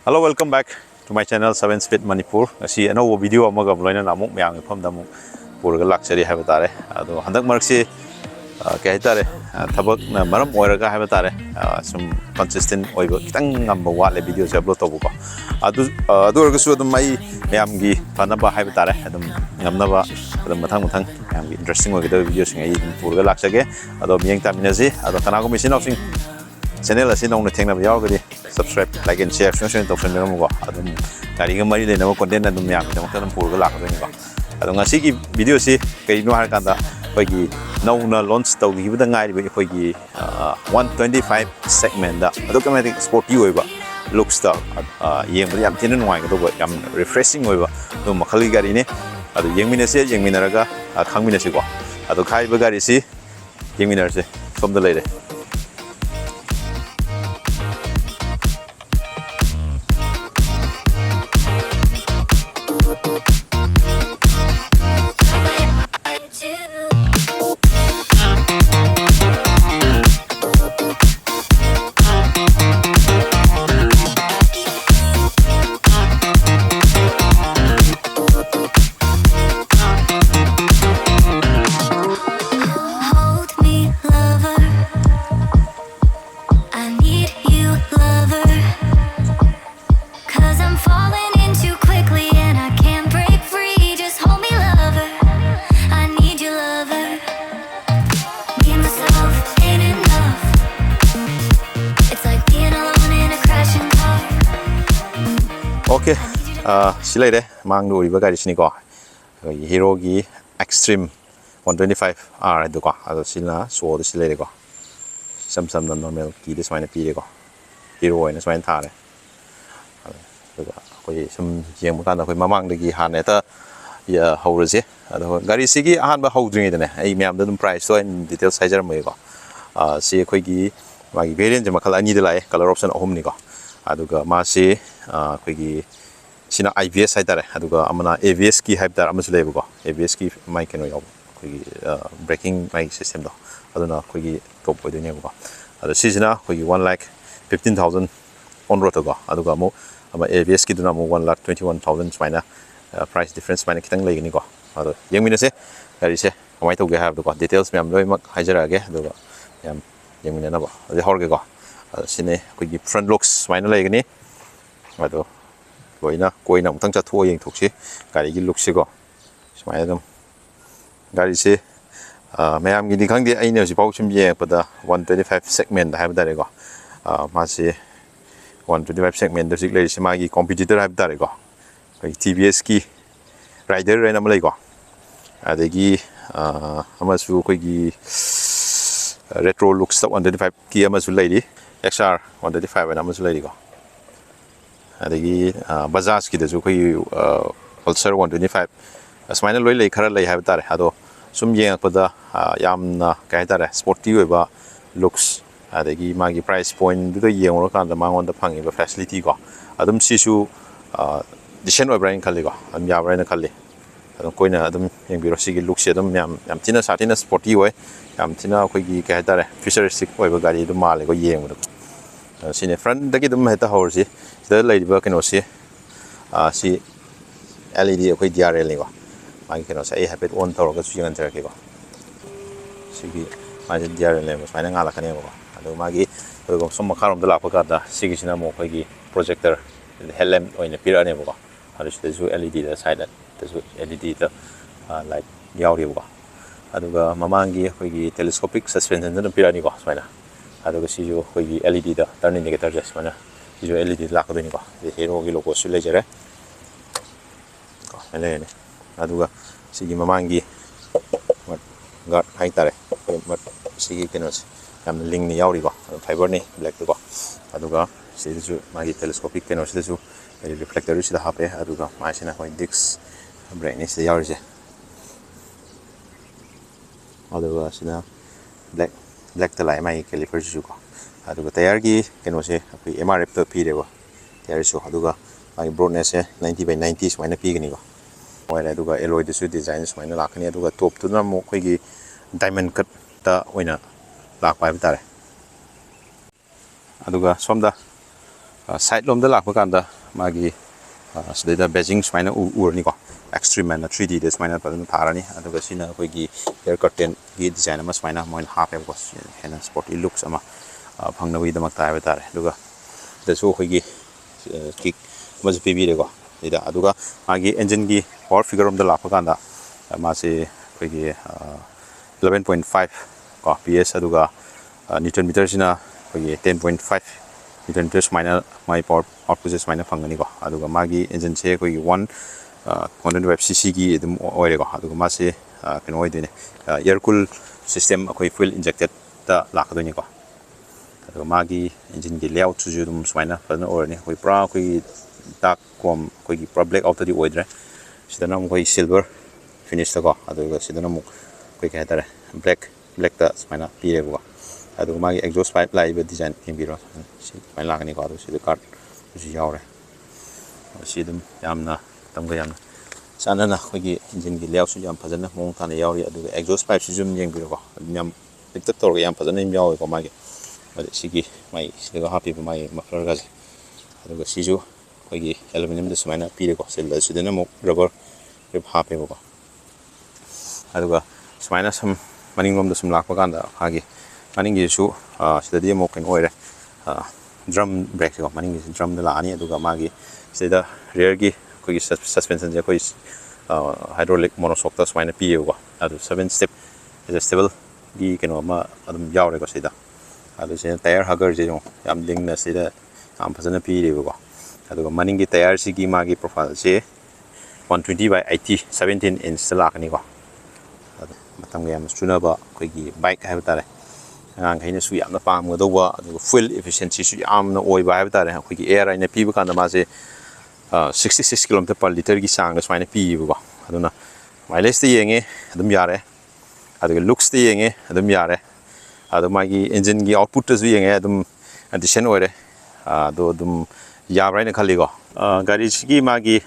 Hello, welcome back to my channel 7 Speed Manipur. Asi ano video amaga loina namuk myang pham damu purga luxury have tare. Ado handak marksi kay tare thabak na maram oiraga have tare. Some consistent oiba kitang ngamba wale videos upload tobu ko. Adu orga su adum mai myam gi panaba have tare. Adum ngamna ba adum mathang myam gi interesting oiga videos ngai purga luxury. Ado myang taminazi ado kanago machine option channel asi nong na thengna ba yawgadi subscribe, like and share, share to friend mo. Adum kari ga mari le na content adum yam na kan purga lak rin ko. Adum ngasi gi video si kay no har kanda pagi now na launch to gi bida ngai bi pagi 125 segment da adu kamatic sport you ba looks ta yeng ba yam tin noi ga do ba yam refreshing oi ba do makhali gari ne adu yengmina se yengmina raga khangmina se ko adu khai ba gari si yengmina se som da leide. Okay, silai de mang do iba gari sini ko. Hero gi Xtreme 125R do ko. Ado sila so do silai de ko. Sam na normal ki de smaina pi de ko. Hero ina smaina tha de. Ado ko sam yeng kan da ko mamang de gi han ne ta ya hawre se. Ado gari si gi han ba hawdring de ne. Ai myam da dum price so in detail size mai ko. Si ko gi magi variant ma khala ani de lai color option ahum ni ko. Aduga masi koigi sina IVS haitare aduga amana AVS ki haitare amasu lebo AVS ki mic no yob koigi braking mic system do aduna koigi top oide ne go adu sisina koigi 1,15,000 on road go aduga mo ama AVS ki duna mo 1,21,000 spina price difference spina kitang legi ni go adu yengmina se gari se amai to ge have do details me am loi mak haijara ge aduga yam yengmina na ba adu horge go sini koigi front looks maina legi ni ado loina koina mutang cha thuo yeng thuksi gari gi look si go smaina dum gari se mayam gi dikhang de aina si pau chim ye pada 125 segment da have dare go ma si 125 segment da sik le si ma gi competitor have dare go kai TVS ki rider rena ma le go adegi amasu koigi retro looks 125 ki amasu lady XR 135 and amasu lady go adegi Bajaj ki desu koi Pulsar 125 asmaina loi lei khara lei have tare ado sum yeng pada yamna kai tare sporty oiba looks adegi magi price point du yeng ro kan da mangon da phangi ba facility go adum sisu decision oi brain khali go am ya brain khali adum koina adum yeng biro sigi looks adum yam tina satina sporty oi yam tina koi gi kai tare futuristic oiba gari du mal go yeng do sine front dagi dum heta horsi the lady work no si si LED koi DRL ni go magi keno sai habit on tor ga su yang tar ke go sigi magi DRL le sai nga la kane go ado magi go som kharom da la pa da sigi sina mo koi gi projector helm oine pira ne go ado su LED da side da su LED da light yauri go ado ga mamangi koi gi telescopic suspension da pira ni go sai na ado ga si jo koi gi LED da turn indicator just mana si jo LED la ko ni go hero gi logo su le jere ko ele ne ado ga si gi mamangi mat ga hai tare mat si gi kenos yam link ni yauri go fiber ni black go ado ga si ju magi telescopic kenos de su reflector si da hape ado ga ma sina koi dix brightness de yauri je ado ga sina black the lai mai caliper ju ko aduga tayar gi keno se apoi MRF to pi dewa tayar so aduga mai broadness se 90/90 smaina pi gani go oila aduga alloy de su design smaina lakani aduga top tu na mo khoi gi diamond cut ta oina lak pai tare aduga somda side lom da lakpa kanda magi sidida beijing smaina urni ko extreme and 3D this smaina padan tharani aduga sina koi gi air curtain gi design ama smaina moin half em ko hena sporty looks ama phangna wi damak ta betare aduga desu koi gi kick mas pb re ko ida aduga magi engine gi power figure om da lakpa kanda ma se koi gi 11.5 ko ps aduga newton meter sina koi gi 10.5 newton meters minor my power output is minor fangani ko aduga magi engine se koi 125 cc gi dum oil ko aduga ma se keno oidine air cool system koi fuel injected da lakadoni ko aduga magi engine gi layout chu dum smaina fana orni koi pra koi dark chrome koi gi pro black out di oidre sidana koi silver finish da ko aduga sidana mu koi ka tare black da smaina pire ko aduga magi exhaust pipe lai ba design embiro si mai lagani ko adu si de card si yaure si dum yamna tamga yamna sanana khogi engine gi layout su yam phajana mong thana yauri aduga exhaust pipe si zum yengbiro ko yam tiktak tor yam phajana im yawi ko magi ade sigi mai siga happy ba mai muffler ga aduga si ju khogi aluminum de sumaina pire ko sel si de na mo rubber grip happy ko aduga sumaina sam maning rom de sum lakpa kanda hagi maning gi su sidadi mo ken oire drum brake ko maning gi drum de la ani aduga magi sida rear gi koi suspension je koi hydraulic monoshock ta swaina pi ko adu 7 step adjustable gi keno ma adum yaure ko sida adu se tire hugger je yam ding na sida am phasana pi re ko aduga maning gi tire si gi magi profile se 120 by 80 17 inch lakani ko adu matam ga yam suna ba koi gi bike ha tare ngang khaina su yamna pam ga dowa aduga fuel efficiency su yamna oi ba ha tare koi gi air ina pi ba kan ma se 66 km per liter gi sang ga swaina pi ko aduna mileage te yenge adum yare aduga looks te yenge adum yare adu magi engine gi output te su yenge adum addition ore adu adum yabra ina khali ko gari gi magi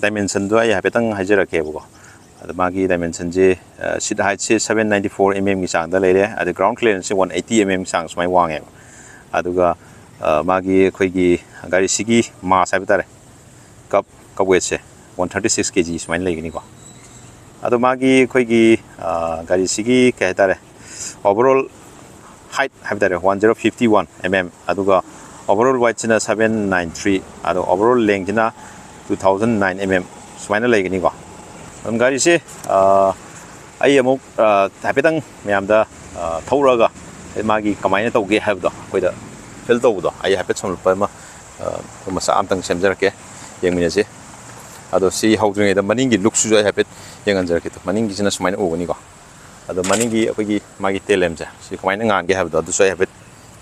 dimension do ai hapetang hajara ke ko adu magi dimension je seat height se 794 mm gi sang da leire adu ground clearance se 180 mm sang smai wange aduga magi khoi gi gari sigi mass habitare cup weight se 136 kg smai legini ko adu magi khoi gi gari sigi ke tare overall height habitare 1051 mm aduga overall weight sina 793 adu overall length sina 2009 mm smai legini ko gari se ai amuk hapetang myam da thauraga magi kamaina tawge habdo koida feel tawdo ai hapet som pa ma masa amtang semjarake yengmine se ado si hawdringai da maningi look su ai hapet yengan jarake to maningi sina sumaina ogani ko ado maningi akogi magi telem ja si kamaina ngan ge habdo adu so ai hapet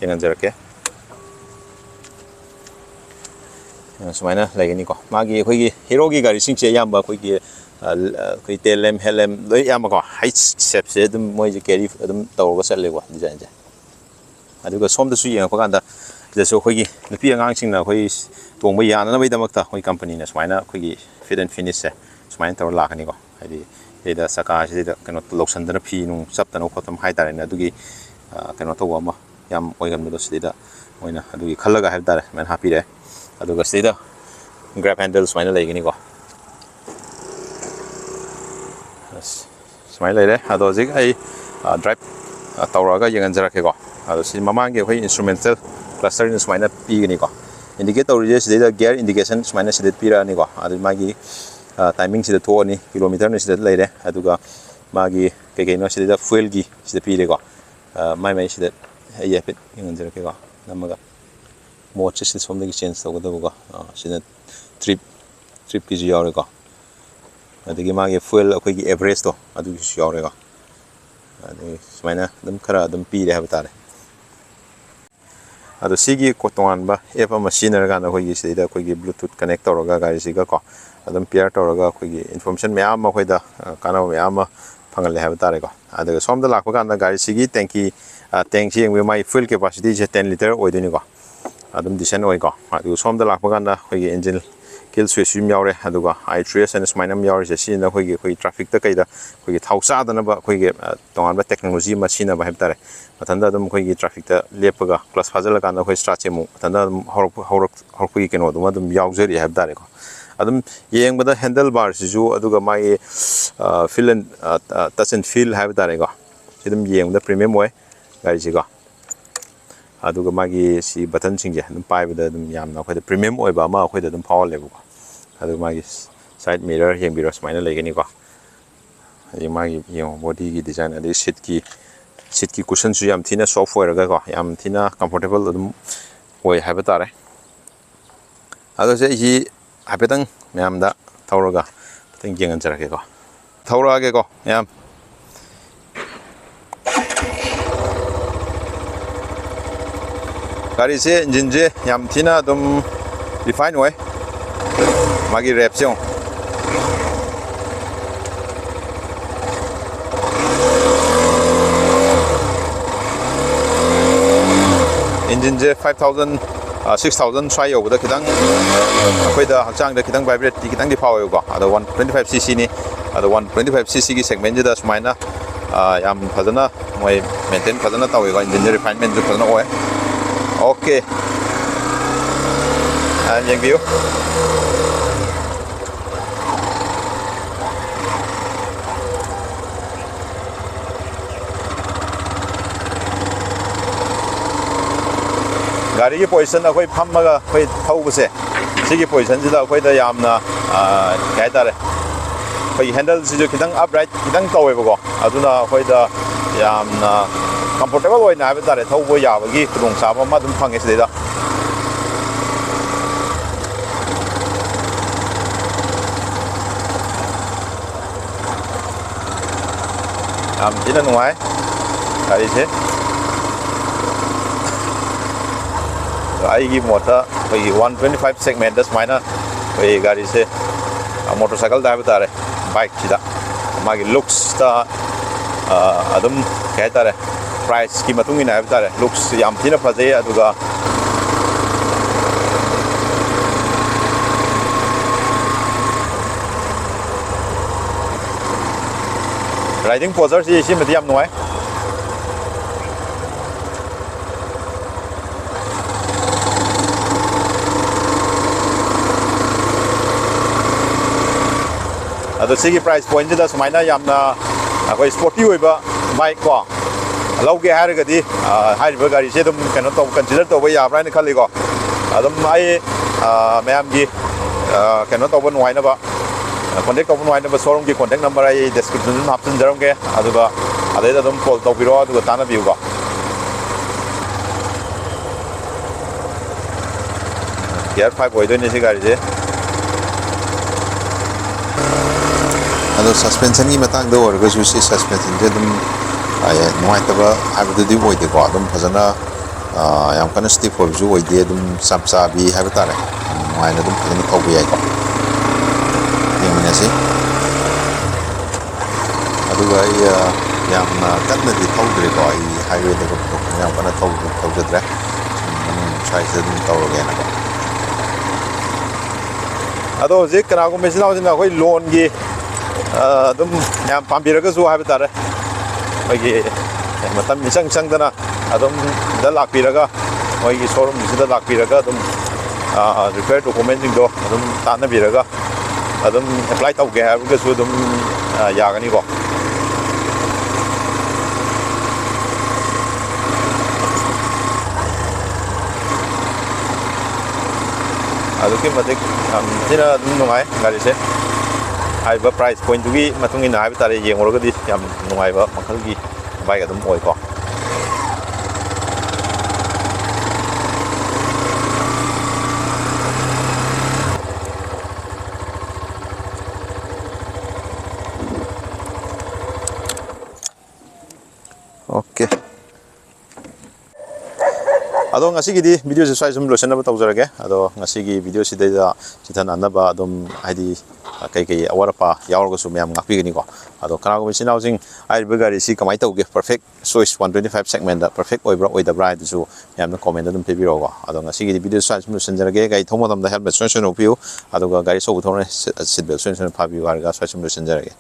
yengan jarake sumaina lagani ko magi akogi hero gi gari sing che yamba akogi koi telem helem loi yam ko height step se dum moi je carry dum tawga sale ko design ja aduga som da su yang ko kanda je so khoi gi nupi angang sing na khoi tong ba yana na bai damak ta khoi company na smaina khoi gi fit and finish se smaina tor la kani ko hadi eda saka se da kano loksan da phi nung sap ta no khotam hai tare na adugi kano to wa ma yam oi gam do se da oina adugi khalaga hai tare man happy re aduga se da grab handle smaina lai gani ko smile lai re ado jik ai drive tawraga yengan jarake ko ado si mamang ge khoi instrumental cluster in smaina pi gani ko indicator je sida gear indication smaina sida pira ni ko ado magi timing sida to ni kilometer ni sida lai re aduga magi ke ke no sida fuel gi sida pi re ko mai sida ye pet yengan jarake ko namaga mode se som de change to go ko sida trip ki ji yore ko adigi magi fuel akoi gi average to adu gi yore ko adu smaina dum khara dum pi re habitare adu sigi ko tongan ba epa machine ra ga na khoi gi sida khoi gi bluetooth connect to ga gari siga ko adum pair to ga khoi gi information ma'am ma khoi da kana ma'am phangal le habitare ko adu som da lakpa ga na gari sigi tanki tank si we mai fuel capacity je 10 liter oidini ko adum design oi ko adu som da lakpa ga na khoi gi engine kill switch yum yaure aduga I trace and smainam yaure je si na khoi traffic ta kaida khoi thau cha dana ba khoi ge tongan ba technology ma sina ba hebtare mathanda dum khoi traffic ta lepaga plus fazal kan khoi start chemu mathanda hor khoi keno dum dum yaujeri hebtare ko adum yeng bada handle bar si ju aduga mai feel and touch and feel hebtare ko sidum yeng da premium way gari ji ko aduga magi si button singje dum pai bada dum yamna khoi da premium oi ba ma khoi da dum power level ko aduga magi side mirror yeng biro smaina legani ko ai magi yeng body gi design adi seat ki cushion su yam thina soft oi raga ko yam thina comfortable dum oi haba tare ado se ji habetang myam da thauraga teng yengan jarake ko thaurage ko yam gari se engine je yam thina dum refine way magi rep se engine je 5000 6000 try over the kidang akoi da hakchang da kidang vibrate kidang di power go ada 125cc ni ada 125cc gi segment je da smaina yam phajana moi maintain phajana tawi go engine refinement ju phajana oy okay and yang view gari ki position akoi phammaga khoi thaubase sigi position jida khoi da yamna kai tare khoi handle si jo kidang upright kidang tawe bago aduna khoi da yamna comfortable oi na ba tare thaubo yabagi khudong saba ma dum phange sida dina nuai gari se I motor 125 segment das mana gari se motorcycle da ba tare bike sida magi looks ta adum kai tare price ki matung ina ba tare looks yam thina phaje aduga riding posture si medium noi ado sigi price point da sumaina yamna akoi sporty oiba bike ko lauge haragadi hariba gari se dum kano to consider to ba ya brand khali ko adum ai mayam gi kano to bon waina ba contact to bon waina ba showroom gi contact number ai description ma hapsin jaram ge aduga adai da dum call to biro aduga tana biu ko gear 5 oi doi ni se gari se ado suspension gi matang do orga su si suspension je dum ay noi taba habdu di oi de ko dum phajana yam kana stiff oi ju oi de dum sapsa bi habtare noi na dum phajana thau bi ai ko yemina si adu ga yam kan na di thau de ko ai highway de ko yam kana thau de dra try se dum tau ge na ko ado je kana ko mesin au na koi loan gi dum yam pambiraga zu habi tare magi matam misang dana adum da lakpiraga magi showroom sida lakpiraga dum repair document do adum tana biraga adum apply tau ge habi su dum yagani ko aduki madik tira dum nungai gari se haiba price point gi matung ina haiba tare yengoroga di yam nungai ba makhal gi bike adum oi ko okay ado ngasi gi di video se sai sum losen ba tawjarage ado ngasi gi video si da sitan anaba adum id ꯀꯩ ꯑꯋꯥꯠ-ꯑꯄꯥ ꯌꯥꯎꯔꯒꯁꯨ ꯃꯌꯥꯝ ꯉꯥꯛꯄꯤꯒꯅꯤꯀꯣ ꯑꯗꯣ ꯀꯅꯥꯒꯨꯝꯕ ꯏꯆꯤꯟ-ꯏꯅꯥꯎꯁꯤꯡ ꯍꯥꯏꯔꯤꯕ ꯒꯥꯔꯤꯁꯤ ꯀꯃꯥꯏꯅ ꯇꯧꯒꯦ perfect choice 125 ꯁꯦꯒꯃꯦꯟꯗ perfect ꯑꯣꯏꯕ꯭ꯔꯥ ꯑꯣꯏꯗꯕ꯭ꯔꯥ ꯍꯥꯏꯗꯨꯁꯨ ꯃꯌꯥꯝꯅ ꯀꯣꯃꯦꯟꯗ ꯑꯗꯨꯝ ꯄꯤꯕꯤꯔꯛꯑꯣꯀꯣ ꯑꯗꯣ ꯉꯁꯤꯒꯤꯗꯤ ꯚꯤꯗꯤꯑꯣ ꯁ꯭ꯋꯥꯏ ꯁꯨꯝ ꯂꯣꯏꯁꯤꯟꯖꯔꯒꯦ ꯒꯥꯔꯤ ꯊꯧꯕ ꯃꯇꯝꯗ ꯍꯦꯜꯃꯦꯠ ꯁꯣꯏꯅ ꯎꯞꯄꯤꯌꯨ ꯑꯗꯨꯒ ꯒꯥꯔꯤ ꯑꯆꯧꯕ ꯊꯧꯔꯒ ꯁꯤꯠ ꯕꯦꯜꯠ ꯁꯣꯏꯅ ꯐꯥꯕꯤꯌꯨ ꯍꯥꯏꯔꯒ ꯁ꯭ꯋꯥꯏ ꯁꯨꯝ ꯂꯣꯏꯁꯤꯟꯖꯔꯒꯦ